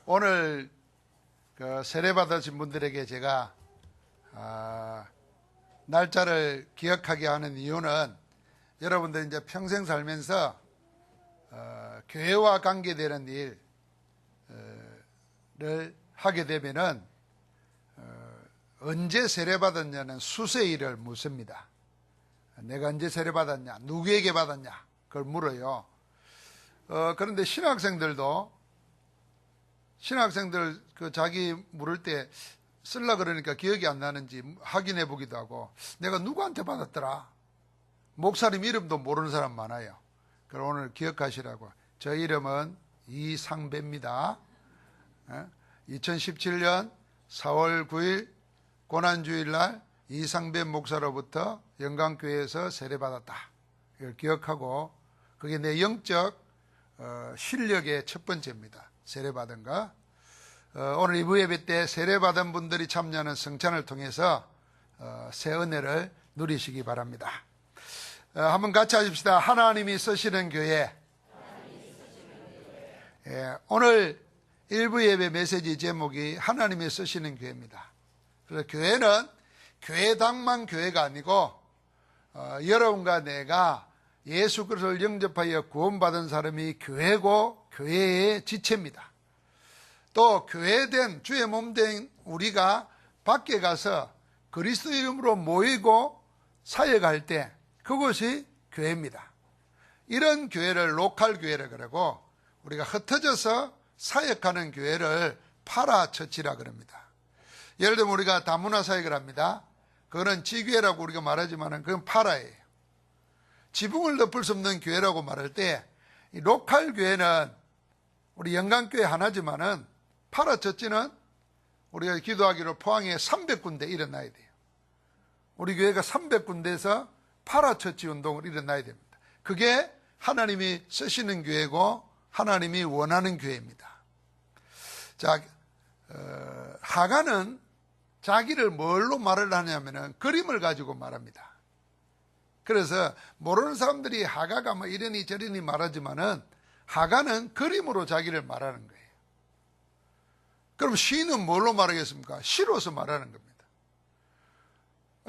오늘 세례 받으신 분들에게 제가 날짜를 기억하게 하는 이유는 여러분들 이제 평생 살면서 교회와 관계되는 일을 하게 되면은 언제 세례 받았냐는 수세일을 묻습니다. 내가 언제 세례 받았냐, 누구에게 받았냐, 그걸 물어요. 그런데 신학생들 자기 물을 때 쓸라 그러니까 기억이 안 나는지 확인해 보기도 하고, 내가 누구한테 받았더라, 목사님 이름도 모르는 사람 많아요. 그럼 오늘 기억하시라고. 저 이름은 이상배입니다. 2017년 4월 9일 고난주일날 이상배 목사로부터 영광교회에서 세례받았다. 이걸 기억하고, 그게 내 영적 실력의 첫 번째입니다. 세례받은 거. 오늘 2부 예배 때 세례받은 분들이 참여하는 성찬을 통해서 새 은혜를 누리시기 바랍니다. 한번 같이 하십시다. 하나님이 쓰시는 교회. 오늘 1부 예배 메시지 제목이 하나님이 쓰시는 교회입니다. 그래서 교회는 교회당만 교회가 아니고 여러분과 내가 예수 그리스도를 영접하여 구원받은 사람이 교회고 교회의 지체입니다. 또 교회된 주의 몸된 우리가 밖에 가서 그리스도 이름으로 모이고 사역할 때 그것이 교회입니다. 이런 교회를 로컬 교회라 그러고, 우리가 흩어져서 사역하는 교회를 파라처치라 그럽니다. 예를 들면 우리가 다문화 사역을 합니다. 그거는 지교회라고 우리가 말하지만 그건 파라예요. 지붕을 덮을 수 없는 교회라고 말할 때, 이 로컬 교회는 우리 영광교회 하나지만은 파라처치는 우리가 기도하기로 포항에 300군데 일어나야 돼요. 우리 교회가 300군데에서 파라처치 운동을 일어나야 됩니다. 그게 하나님이 쓰시는 교회고 하나님이 원하는 교회입니다. 자, 하가는 자기를 뭘로 말을 하냐면은 그림을 가지고 말합니다. 그래서 모르는 사람들이 하가가 뭐 이러니 저러니 말하지만은 하가는 그림으로 자기를 말하는 거예요. 그럼 시는 뭘로 말하겠습니까? 시로서 말하는 겁니다.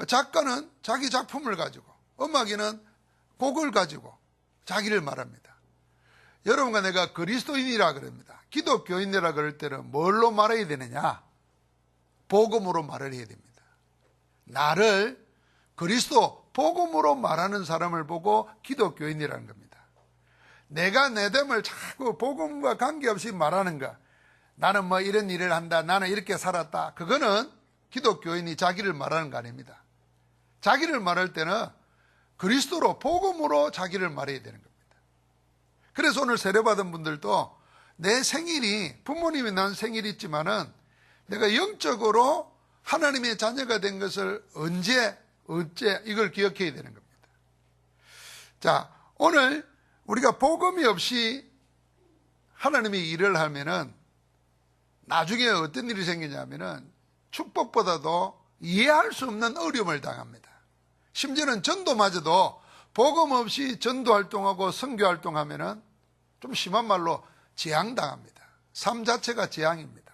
작가는 자기 작품을 가지고, 음악인은 곡을 가지고 자기를 말합니다. 여러분과 내가 그리스도인이라 그럽니다. 기독교인이라 그럴 때는 뭘로 말해야 되느냐? 복음으로 말을 해야 됩니다. 나를 그리스도 복음으로 말하는 사람을 보고 기독교인이라는 겁니다. 내가 내 됨을 자꾸 복음과 관계없이 말하는 거, 나는 뭐 이런 일을 한다, 나는 이렇게 살았다, 그거는 기독교인이 자기를 말하는 거 아닙니다. 자기를 말할 때는 그리스도로 복음으로 자기를 말해야 되는 겁니다. 그래서 오늘 세례받은 분들도 내 생일이, 부모님이 난 생일이 있지만은 내가 영적으로 하나님의 자녀가 된 것을 언제 어째 이걸 기억해야 되는 겁니다. 자, 오늘 우리가 복음이 없이 하나님의 일을 하면은 나중에 어떤 일이 생기냐면은 축복보다도 이해할 수 없는 어려움을 당합니다. 심지어는 전도마저도 복음 없이 전도 활동하고 선교 활동하면은 좀 심한 말로 재앙당합니다. 삶 자체가 재앙입니다.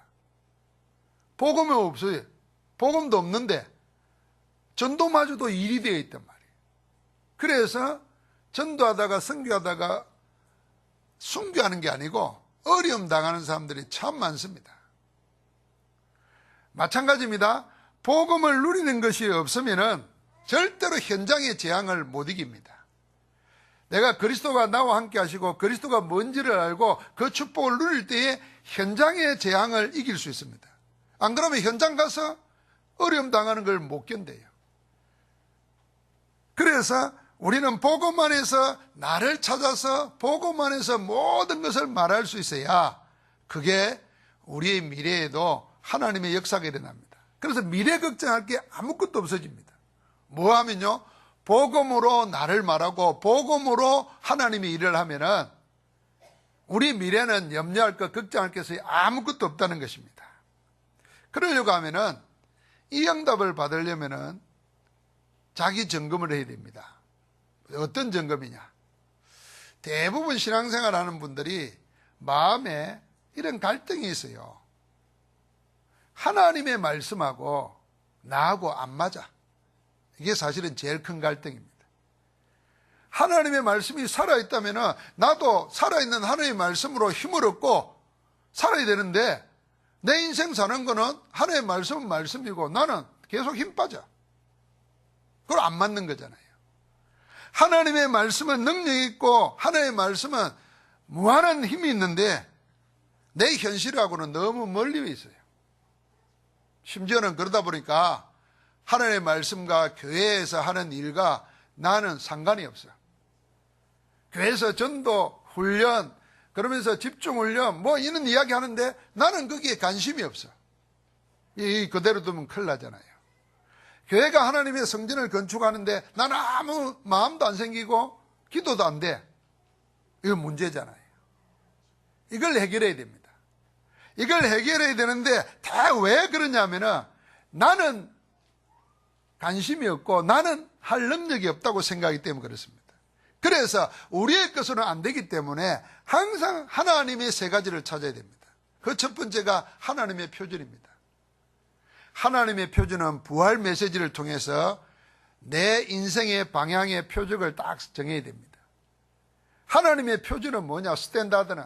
복음이 없어요. 복음도 없는데 전도마저도 일이 되어 있단 말이에요. 그래서 전도하다가 선교하다가 순교하는 게 아니고 어려움 당하는 사람들이 참 많습니다. 마찬가지입니다. 복음을 누리는 것이 없으면은 절대로 현장의 재앙을 못 이깁니다. 내가 그리스도가 나와 함께 하시고 그리스도가 뭔지를 알고 그 축복을 누릴 때에 현장의 재앙을 이길 수 있습니다. 안 그러면 현장 가서 어려움 당하는 걸 못 견뎌요. 그래서 우리는 복음 안에서 나를 찾아서 복음 안에서 모든 것을 말할 수 있어야 그게 우리의 미래에도 하나님의 역사가 일어납니다. 그래서 미래 걱정할 게 아무것도 없어집니다. 뭐 하면요? 복음으로 나를 말하고 복음으로 하나님이 일을 하면은 우리 미래는 염려할 것, 걱정할 것이 아무것도 없다는 것입니다. 그러려고 하면은 이 응답을 받으려면은 자기 점검을 해야 됩니다. 어떤 점검이냐? 대부분 신앙생활 하는 분들이 마음에 이런 갈등이 있어요. 하나님의 말씀하고 나하고 안 맞아. 이게 사실은 제일 큰 갈등입니다. 하나님의 말씀이 살아있다면 나도 살아있는 하나님의 말씀으로 힘을 얻고 살아야 되는데, 내 인생 사는 거는 하나님의 말씀은 말씀이고 나는 계속 힘 빠져. 그걸 안 맞는 거잖아요. 하나님의 말씀은 능력이 있고 하나님의 말씀은 무한한 힘이 있는데 내 현실하고는 너무 멀리 있어요. 심지어는 그러다 보니까 하나님의 말씀과 교회에서 하는 일과 나는 상관이 없어요. 교회에서 전도, 훈련, 그러면서 집중훈련 뭐 이런 이야기 하는데 나는 거기에 관심이 없어. 이 그대로 두면 큰일 나잖아요. 교회가 하나님의 성전을 건축하는데 나는 아무 마음도 안 생기고 기도도 안 돼. 이건 문제잖아요. 이걸 해결해야 됩니다. 이걸 해결해야 되는데 다 왜 그러냐면은 나는 관심이 없고 나는 할 능력이 없다고 생각하기 때문에 그렇습니다. 그래서 우리의 것으로는 안 되기 때문에 항상 하나님의 세 가지를 찾아야 됩니다. 그 첫 번째가 하나님의 표준입니다. 하나님의 표준은 부활 메시지를 통해서 내 인생의 방향의 표적을 딱 정해야 됩니다. 하나님의 표준은 뭐냐? 스탠다드는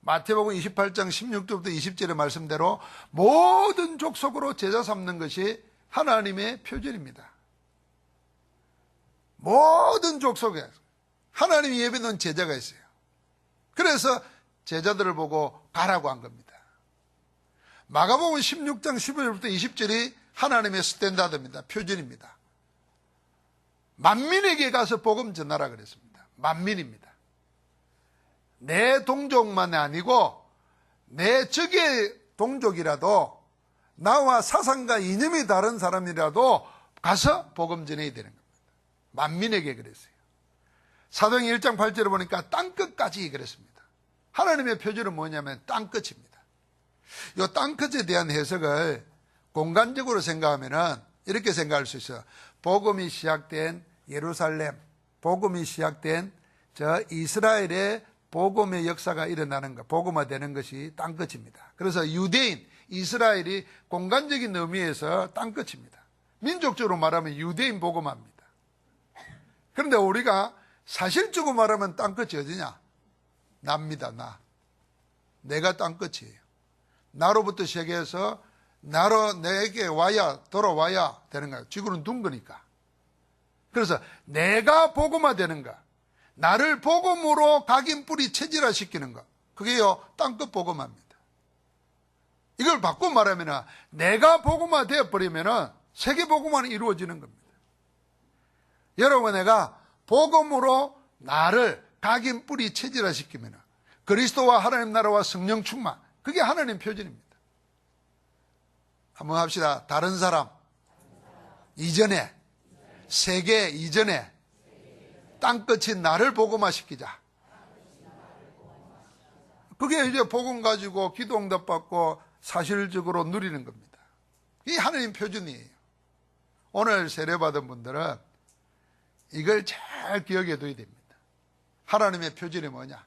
마태복음 28장 16절부터 20절의 말씀대로 모든 족속으로 제자 삼는 것이 하나님의 표준입니다. 모든 족속에 하나님이 예배는 제자가 있어요. 그래서 제자들을 보고 가라고 한 겁니다. 마가복음 16장 15절부터 20절이 하나님의 스탠다드입니다. 표준입니다. 만민에게 가서 복음 전하라 그랬습니다. 만민입니다. 내 동족만이 아니고 내 적의 동족이라도 나와 사상과 이념이 다른 사람이라도 가서 복음 전해야 되는 겁니다. 만민에게 그랬어요. 사도행전 1장 8절에 보니까 땅끝까지 그랬습니다. 하나님의 표준은 뭐냐면 땅끝입니다. 이 땅끝에 대한 해석을 공간적으로 생각하면 이렇게 생각할 수 있어요. 복음이 시작된 예루살렘, 복음이 시작된 저 이스라엘의 복음의 역사가 일어나는 것, 복음화되는 것이 땅끝입니다. 그래서 유대인, 이스라엘이 공간적인 의미에서 땅끝입니다. 민족적으로 말하면 유대인 복음화입니다. 그런데 우리가 사실적으로 말하면 땅끝이 어디냐? 나입니다. 내가 땅끝이에요. 나로부터 시작해서 나로 내게 와야 돌아와야 되는 거예요. 지구는 둔 거니까. 그래서 내가 복음화되는 거, 나를 복음으로 각인 뿌리 체질화시키는 거, 그게요 땅끝 복음화입니다. 이걸 바꿔 말하면 내가 복음화되어 버리면 세계 복음화는 이루어지는 겁니다. 여러분, 내가 복음으로 나를 각인 뿌리 체질화시키면 그리스도와 하나님 나라와 성령 충만, 그게 하나님 표준입니다. 한번 합시다. 다른 사람 이전에, 세계 이전에 땅끝인 나를 복음화시키자. 그게 이제 복음 가지고 기도 응답 받고 사실적으로 누리는 겁니다. 이게 하나님 표준이에요. 오늘 세례받은 분들은 이걸 잘 기억해 둬야 됩니다. 하나님의 표준이 뭐냐?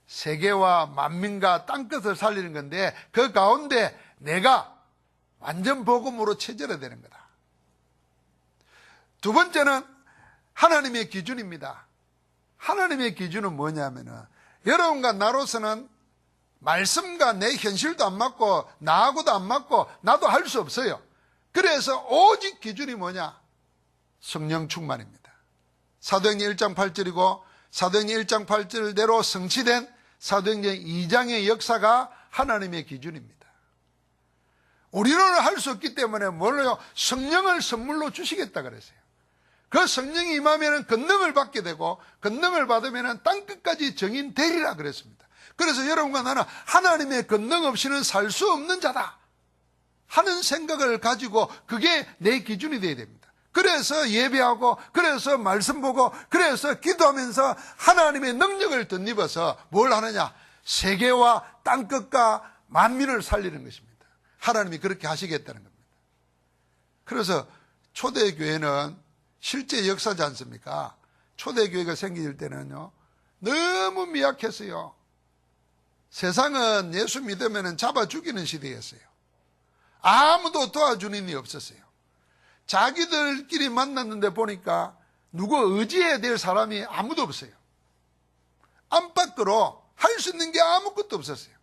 세계와 만민과 땅끝을 살리는 건데 그 가운데 내가 완전 복음으로 체질화되는 거다. 두 번째는 하나님의 기준입니다. 하나님의 기준은 뭐냐면은 여러분과 나로서는 말씀과 내 현실도 안 맞고 나하고도 안 맞고 나도 할 수 없어요. 그래서 오직 기준이 뭐냐? 성령 충만입니다. 사도행전 1장 8절이고 사도행전 1장 8절대로 성취된 사도행전 2장의 역사가 하나님의 기준입니다. 우리는 할 수 없기 때문에 뭘로요? 성령을 선물로 주시겠다 그랬어요. 그 성령이 임하면 권능을 받게 되고 권능을 받으면 땅끝까지 정인되리라 그랬습니다. 그래서 여러분과 나는 하나님의 권능 없이는 살 수 없는 자다 하는 생각을 가지고 그게 내 기준이 되어야 됩니다. 그래서 예배하고 그래서 말씀 보고 그래서 기도하면서 하나님의 능력을 덧입어서 뭘 하느냐? 세계와 땅끝과 만민을 살리는 것입니다. 하나님이 그렇게 하시겠다는 겁니다. 그래서 초대교회는 실제 역사지 않습니까? 초대교회가 생길 때는요 너무 미약했어요. 세상은 예수 믿으면 잡아 죽이는 시대였어요. 아무도 도와주는 이 없었어요. 자기들끼리 만났는데 보니까 누구 의지해야 될 사람이 아무도 없어요. 안팎으로 할 수 있는 게 아무것도 없었어요.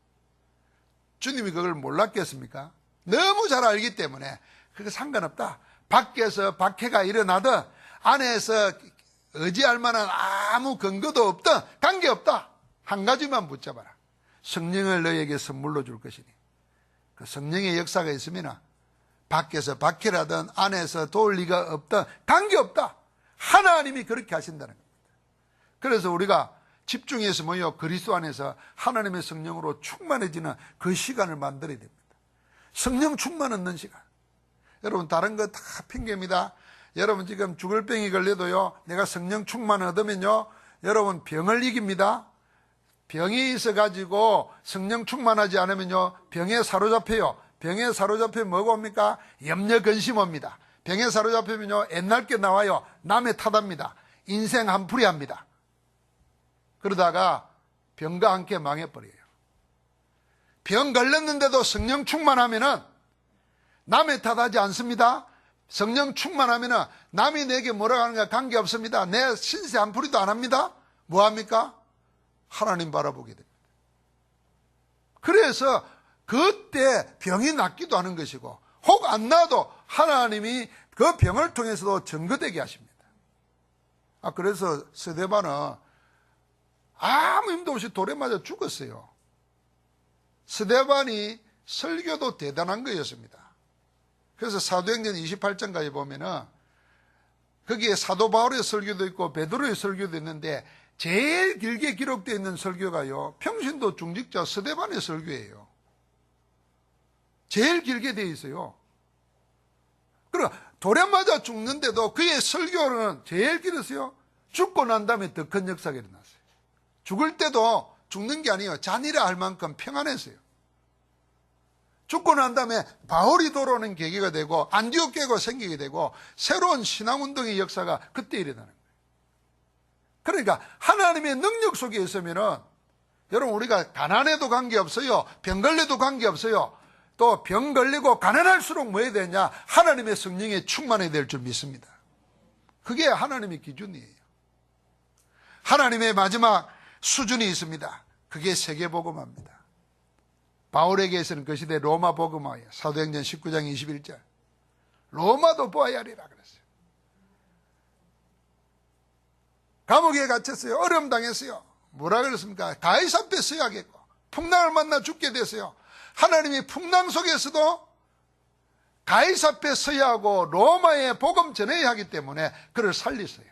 주님이 그걸 몰랐겠습니까? 너무 잘 알기 때문에 그거 상관없다. 밖에서 박해가 일어나든 안에서 의지할 만한 아무 근거도 없든 관계없다. 한 가지만 붙잡아라. 성령을 너에게 선물로 줄 것이니 그 성령의 역사가 있으면 밖에서 박해라든 안에서 도울 리가 없든 관계없다. 하나님이 그렇게 하신다는 겁니다. 그래서 우리가 집중해서 모여 그리스도 안에서 하나님의 성령으로 충만해지는 그 시간을 만들어야 됩니다. 성령 충만 얻는 시간. 여러분 다른 거 다 핑계입니다. 여러분 지금 죽을 병이 걸려도요, 내가 성령 충만 얻으면요, 여러분 병을 이깁니다. 병이 있어가지고 성령 충만하지 않으면요, 병에 사로잡혀요. 병에 사로잡히면 뭐가 옵니까? 염려 근심 옵니다. 병에 사로잡히면요, 옛날 게 나와요. 남의 탓합니다. 인생 한풀이 합니다. 그러다가 병과 함께 망해버려요. 병 걸렸는데도 성령 충만하면은 남의 탓하지 않습니다. 성령 충만하면은 남이 내게 뭐라고 하는가 관계없습니다. 내 신세 한풀이도 안 합니다. 뭐합니까? 하나님 바라보게 됩니다. 그래서 그때 병이 낫기도 하는 것이고, 혹 안 나도 하나님이 그 병을 통해서도 증거되게 하십니다. 그래서 스데반은 아무 힘도 없이 돌에 맞아 죽었어요. 스데반이 설교도 대단한 거였습니다. 그래서 사도행전 28장까지 보면은 거기에 사도 바울의 설교도 있고 베드로의 설교도 있는데 제일 길게 기록되어 있는 설교가요, 평신도 중직자 스데반의 설교예요. 제일 길게 되어 있어요. 그럼 돌에 맞아 죽는데도 그의 설교는 제일 길었어요. 죽고 난 다음에 더 큰 역사가 일어났어요. 죽을 때도 죽는 게 아니에요. 잔이라 할 만큼 평안했어요. 죽고 난 다음에 바울이 돌아오는 계기가 되고 안디옥 교회가 생기게 되고 새로운 신앙운동의 역사가 그때 일어나는 거예요. 그러니까 하나님의 능력 속에 있으면은 여러분 우리가 가난해도 관계없어요. 병 걸려도 관계없어요. 또 병 걸리고 가난할수록 뭐 해야 되냐? 하나님의 성령에 충만해야 될 줄 믿습니다. 그게 하나님의 기준이에요. 하나님의 마지막 수준이 있습니다. 그게 세계복음화입니다. 바울에게서는 그 시대 로마 복음화예요. 사도행전 19장 21절. 로마도 보아야 하리라 그랬어요. 감옥에 갇혔어요. 어려움 당했어요. 뭐라 그랬습니까? 가이사 앞에 서야겠고 풍랑을 만나 죽게 됐어요. 하나님이 풍랑 속에서도 가이사 앞에 서야 하고 로마에 복음 전해야 하기 때문에 그를 살리세요.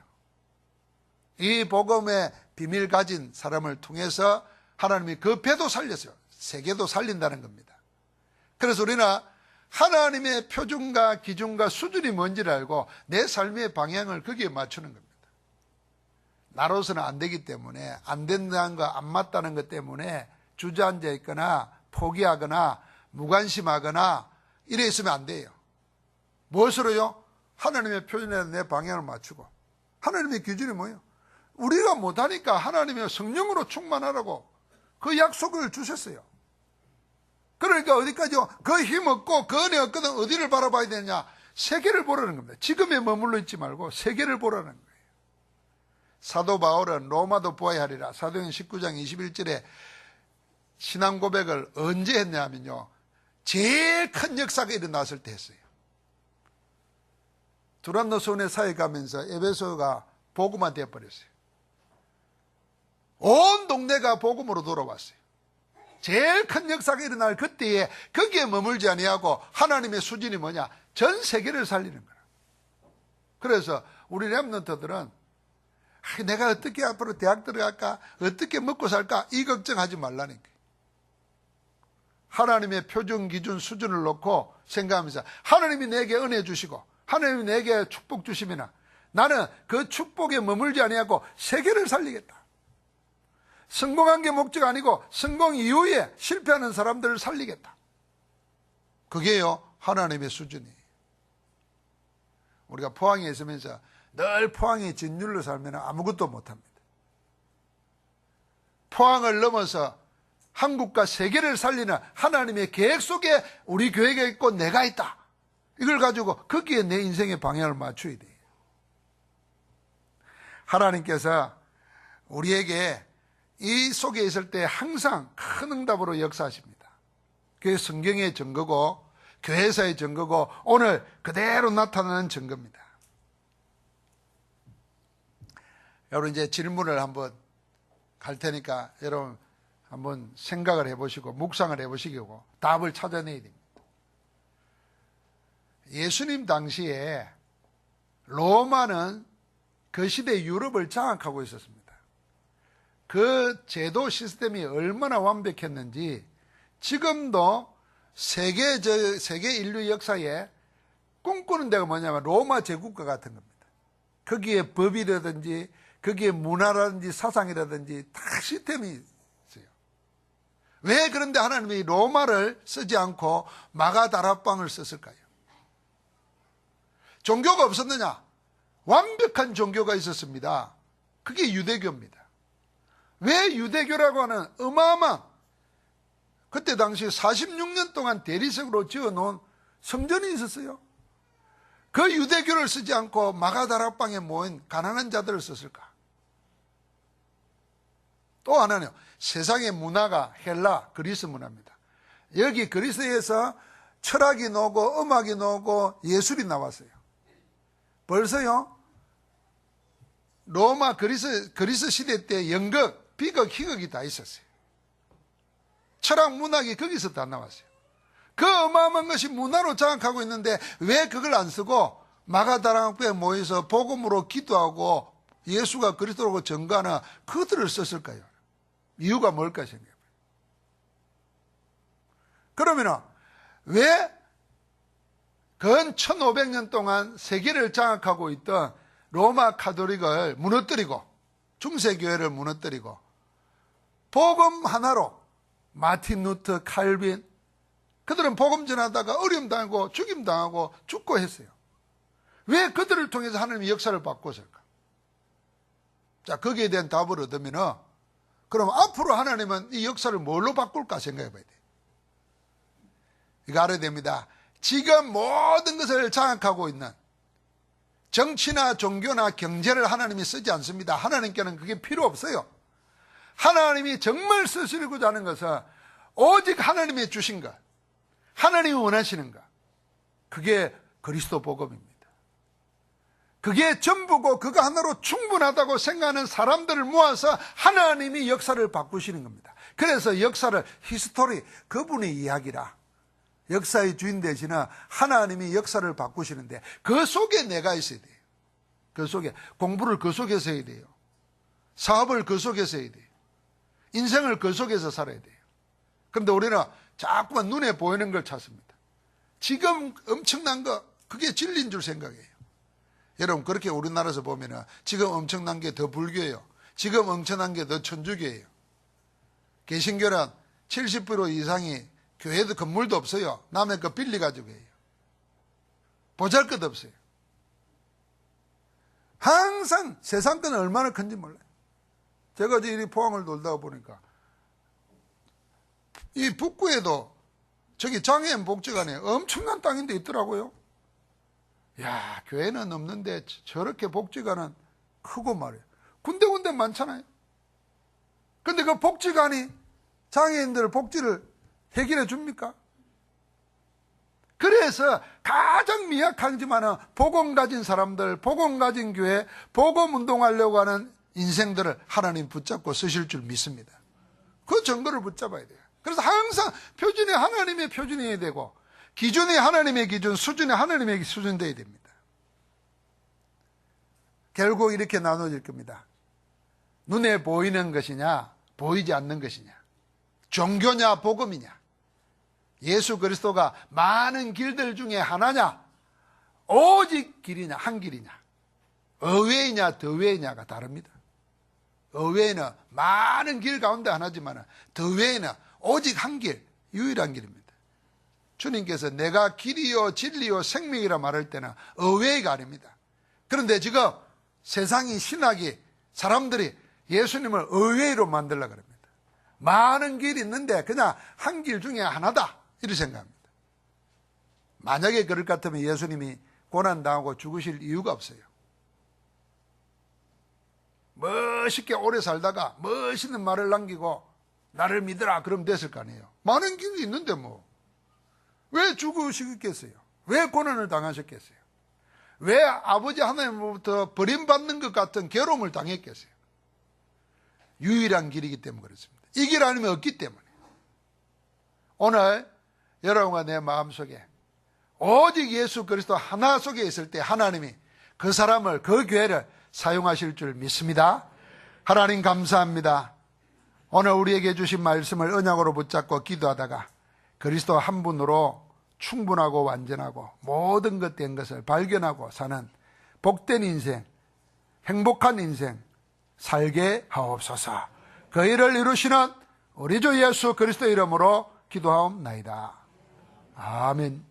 이 복음의 비밀 가진 사람을 통해서 하나님이 그 배도 살렸어요. 세계도 살린다는 겁니다. 그래서 우리는 하나님의 표준과 기준과 수준이 뭔지를 알고 내 삶의 방향을 거기에 맞추는 겁니다. 나로서는 안 되기 때문에, 안 된다는 거, 안 맞다는 것 때문에 주저앉아 있거나 포기하거나 무관심하거나 이래 있으면 안 돼요. 무엇으로요? 하나님의 표준에 내 방향을 맞추고. 하나님의 기준이 뭐예요? 우리가 못하니까 하나님의 성령으로 충만하라고 그 약속을 주셨어요. 그러니까 어디까지요? 그 힘 없고 그 은혜 없거든 어디를 바라봐야 되느냐? 세계를 보라는 겁니다. 지금에 머물러 있지 말고 세계를 보라는 거예요. 사도 바울은 로마도 보아야 하리라. 사도행전 19장 21절에 신앙 고백을 언제 했냐면요, 제일 큰 역사가 일어났을 때 했어요. 두란노 손에 사회 가면서 에베소가 복음화 되어버렸어요. 온 동네가 복음으로 돌아왔어요. 제일 큰 역사가 일어날 그때에 거기에 머물지 아니하고 하나님의 수준이 뭐냐? 전 세계를 살리는 거라. 그래서 우리 렘넌트들은 내가 어떻게 앞으로 대학 들어갈까? 어떻게 먹고 살까? 이 걱정하지 말라니까. 하나님의 표준, 기준, 수준을 놓고 생각하면서 하나님이 내게 은혜 주시고 하나님이 내게 축복 주시면 나는 그 축복에 머물지 아니하고 세계를 살리겠다. 성공한 게 목적 아니고 성공 이후에 실패하는 사람들을 살리겠다. 그게요 하나님의 수준이에요. 우리가 포항에 있으면서 늘 포항의 진율로 살면 아무것도 못합니다. 포항을 넘어서 한국과 세계를 살리는 하나님의 계획 속에 우리 교회가 있고 내가 있다. 이걸 가지고 거기에 내 인생의 방향을 맞춰야 돼요. 하나님께서 우리에게 이 속에 있을 때 항상 큰 응답으로 역사하십니다. 그게 성경의 증거고 교회에서의 증거고 오늘 그대로 나타나는 증거입니다. 여러분 이제 질문을 한번 갈 테니까 여러분 한번 생각을 해보시고 묵상을 해보시고 답을 찾아내야 됩니다. 예수님 당시에 로마는 그 시대 유럽을 장악하고 있었습니다. 그 제도 시스템이 얼마나 완벽했는지 지금도 세계 인류 역사에 꿈꾸는 데가 뭐냐면 로마 제국과 같은 겁니다. 거기에 법이라든지 거기에 문화라든지 사상이라든지 다 시스템이 있어요. 왜 그런데 하나님이 로마를 쓰지 않고 마가다락방을 썼을까요? 종교가 없었느냐? 완벽한 종교가 있었습니다. 그게 유대교입니다. 왜 유대교라고 하는 어마어마한 그때 당시 46년 동안 대리석으로 지어놓은 성전이 있었어요. 그 유대교를 쓰지 않고 마가다락방에 모인 가난한 자들을 썼을까? 또 하나는요, 세상의 문화가 헬라, 그리스 문화입니다. 여기 그리스에서 철학이 나오고 음악이 나오고 예술이 나왔어요. 벌써요, 로마 그리스 시대 때 연극, 비극, 희극이 다 있었어요. 철학, 문학이 거기서 다 나왔어요. 그 어마어마한 것이 문화로 장악하고 있는데 왜 그걸 안 쓰고 마가다락방에 모여서 복음으로 기도하고 예수가 그리스도라고 증거하는 그들을 썼을까요? 이유가 뭘까 생각해봐요. 그러면 왜 근 1500년 동안 세계를 장악하고 있던 로마 카톨릭을 무너뜨리고 중세교회를 무너뜨리고 복음 하나로 마틴 루터, 칼빈 그들은 복음 전하다가 어려움 당하고 죽임 당하고 죽고 했어요. 왜 그들을 통해서 하나님의 역사를 바꿨을까? 자, 거기에 대한 답을 얻으면 그럼 앞으로 하나님은 이 역사를 뭘로 바꿀까 생각해 봐야 돼요. 이거 알아야 됩니다. 지금 모든 것을 장악하고 있는 정치나 종교나 경제를 하나님이 쓰지 않습니다. 하나님께는 그게 필요 없어요. 하나님이 정말 쓰시고자 하는 것은 오직 하나님이 주신 것, 하나님이 원하시는 것, 그게 그리스도 복음입니다. 그게 전부고 그거 하나로 충분하다고 생각하는 사람들을 모아서 하나님이 역사를 바꾸시는 겁니다. 그래서 역사를 히스토리, 그분의 이야기라. 역사의 주인 되시는 하나님이 역사를 바꾸시는데 그 속에 내가 있어야 돼요. 그 속에 공부를 그 속에서 해야 돼요. 사업을 그 속에서 해야 돼요. 인생을 그 속에서 살아야 돼요. 그런데 우리는 자꾸만 눈에 보이는 걸 찾습니다. 지금 엄청난 거 그게 진리인 줄 생각해요. 여러분 그렇게 우리나라에서 보면은 지금 엄청난 게 더 불교예요. 지금 엄청난 게 더 천주교예요. 개신교는 70% 이상이 교회도 건물도 없어요. 남의 거 빌려가지고 해요. 보잘것 없어요. 항상 세상 건 얼마나 큰지 몰라요. 제가 이제 포항을 돌다가 보니까 이 북구에도 저기 장애인 복지관에 엄청난 땅인데 있더라고요. 야, 교회는 없는데 저렇게 복지관은 크고 말이에요. 군데군데 많잖아요. 근데 그 복지관이 장애인들 복지를 해결해 줍니까? 그래서 가장 미약하지만은 복음 가진 사람들, 복음 가진 교회, 복음 운동하려고 하는 인생들을 하나님 붙잡고 쓰실 줄 믿습니다. 그 증거를 붙잡아야 돼요. 그래서 항상 표준이 하나님의 표준이어야 되고 기준이 하나님의 기준, 수준이 하나님의 수준 되어야 됩니다. 결국 이렇게 나눠질 겁니다. 눈에 보이는 것이냐, 보이지 않는 것이냐, 종교냐, 복음이냐, 예수 그리스도가 많은 길들 중에 하나냐, 오직 길이냐, 한 길이냐, 어웨이냐, 더웨이냐가 다릅니다. 어웨이는 많은 길 가운데 하나지만 더웨이는 오직 한 길, 유일한 길입니다. 주님께서 내가 길이요 진리요 생명이라 말할 때는 어웨이가 아닙니다. 그런데 지금 세상이 신학이 사람들이 예수님을 어웨이로 만들려고 합니다. 많은 길이 있는데 그냥 한 길 중에 하나다 이렇게 생각합니다. 만약에 그럴 것 같으면 예수님이 고난당하고 죽으실 이유가 없어요. 멋있게 오래 살다가 멋있는 말을 남기고 나를 믿으라 그럼 됐을 거 아니에요. 많은 길이 있는데 뭐 왜 죽으시겠어요? 왜 고난을 당하셨겠어요? 왜 아버지 하나님으로부터 버림받는 것 같은 괴로움을 당했겠어요? 유일한 길이기 때문에 그렇습니다. 이 길 아니면 없기 때문에. 오늘 여러분과 내 마음속에 오직 예수 그리스도 하나 속에 있을 때 하나님이 그 사람을, 그 교회를 사용하실 줄 믿습니다. 하나님 감사합니다. 오늘 우리에게 주신 말씀을 언약으로 붙잡고 기도하다가 그리스도 한 분으로 충분하고 완전하고 모든 것 된 것을 발견하고 사는 복된 인생, 행복한 인생 살게 하옵소서. 그 일을 이루시는 우리 주 예수 그리스도 이름으로 기도하옵나이다. 아멘.